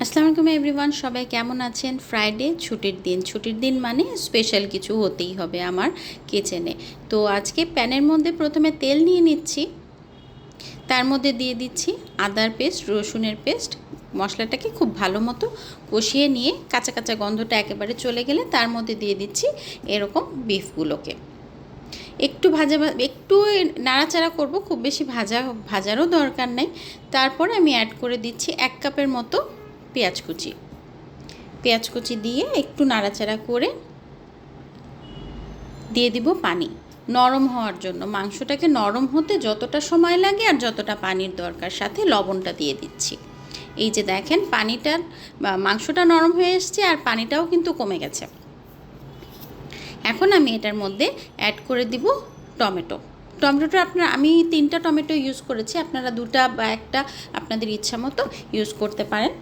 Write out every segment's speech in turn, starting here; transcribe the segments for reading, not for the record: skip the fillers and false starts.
আসসালামু আলাইকুম এভরিওয়ান, সবাই কেমন আছেন? ফ্রাইডে ছুটির দিন মানে স্পেশাল কিছু হতেই হবে আমার কিচেনে। তো আজকে প্যানের মধ্যে প্রথমে তেল নিয়ে নিচ্ছি, তার মধ্যে দিয়ে দিচ্ছি আদার পেস্ট, রসুনের পেস্ট। মশলাটাকে খুব ভালো মতো কষিয়ে নিয়ে কাঁচা কাঁচা গন্ধটা একেবারে চলে গেলে তার মধ্যে দিয়ে দিচ্ছি এরকম বিফগুলোকে। একটু একটু নাড়াচাড়া করব, খুব বেশি ভাজারও দরকার নেই। তারপর আমি অ্যাড করে দিচ্ছি 1 কাপের মতো পেঁয়াজ কুচি দিয়ে একটু নাড়াচাড়া করে দিয়ে দিব পানি নরম হওয়ার জন্য। মাংসটাকে নরম হতে যতটা সময় লাগে আর যতটা পানির দরকার, সাথে লবণটা দিয়ে দিচ্ছি। এই যে দেখেন মাংসটা নরম হয়ে এসছে আর পানিটাও কিন্তু কমে গেছে। এখন আমি এটার মধ্যে অ্যাড করে দিব টমেটোটা আমি 3টা টমেটো ইউজ করেছি, আপনারা 2টা বা 1টা আপনাদের ইচ্ছা মতো ইউজ করতে পারেন।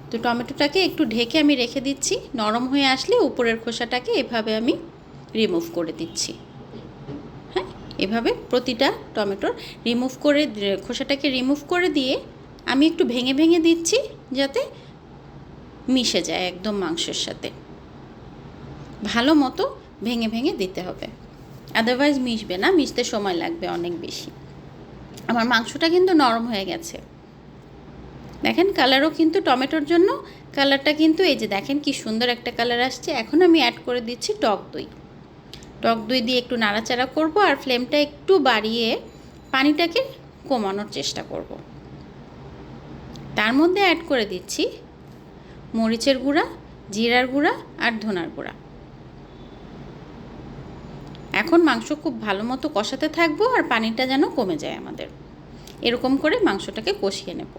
তো টমেটোটাকে একটু ঢেকে আমি রেখে দিচ্ছি। নরম হয়ে আসলে উপরের খোসাটাকে এভাবে আমি রিমুভ করে দিচ্ছি। হ্যাঁ, এভাবে প্রতিটা টমেটোর খোসাটাকে রিমুভ করে দিয়ে আমি একটু ভেঙে ভেঙে দিচ্ছি, যাতে মিশে যায় একদম মাংসের সাথে। ভালো মতো ভেঙে ভেঙে দিতে হবে, আদারওয়াইজ মিশবে না, মিশতে সময় লাগবে অনেক বেশি। আমার মাংসটা কিন্তু নরম হয়ে গেছে। দেখেন কালারও কিন্তু টমেটোর জন্য কালারটা কিন্তু এই যে দেখেন কি সুন্দর একটা কালার আসছে। এখন আমি অ্যাড করে দিচ্ছি টক দই দিয়ে একটু নাড়াচাড়া করব আর ফ্লেমটা একটু বাড়িয়ে পানিটাকে কমানোর চেষ্টা করব। তার মধ্যে অ্যাড করে দিচ্ছি মরিচের গুঁড়া, জিরার গুঁড়া আর ধনার গুঁড়া। এখন মাংস খুব ভালো মতো কষাতে থাকবো আর পানিটা যেন কমে যায় আমাদের। এরকম করে মাংসটাকে কষিয়ে নেব।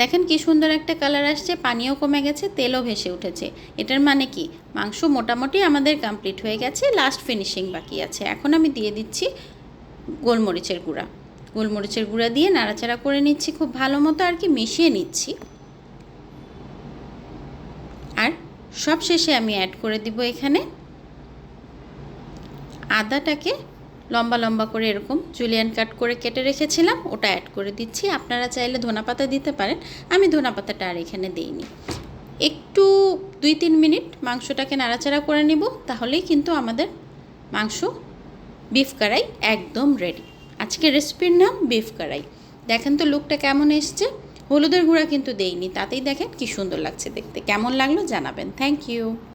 দেখেন কি সুন্দর একটা কালার আসছে, পানিও কমে গেছে, তেলও ভেসে উঠেছে। এটার মানে কি মাংস মোটামুটি আমাদের কমপ্লিট হয়ে গেছে, লাস্ট ফিনিশিং বাকি আছে। এখন আমি দিয়ে দিচ্ছি গোলমরিচের গুঁড়া দিয়ে নাড়াচাড়া করে নিচ্ছি খুব ভালো মতো আর কি মিশিয়ে নিচ্ছি। আর সব শেষে আমি অ্যাড করে দিব এখানে আদাটাকে লম্বা লম্বা করে এরকম জুলিয়ান কাট করে কেটে রেখেছিলাম, ওটা অ্যাড করে দিচ্ছি। আপনারা চাইলে ধনেপাতা দিতে পারেন, আমি ধনেপাতাটা আর এখানে দিইনি। একটু 2-3 মিনিট মাংসটাকে নাড়াচাড়া করে নিব, তাহলেই কিন্তু আমাদের মাংস বিফ কড়াই একদম রেডি। আজকের রেসিপির নাম বিফ কড়াই। দেখেন তো লুকটা কেমন এসছে। হলুদের গুঁড়া কিন্তু দেইনি, তাতেই দেখেন কি সুন্দর লাগছে দেখতে। কেমন লাগলো জানাবেন। Thank you.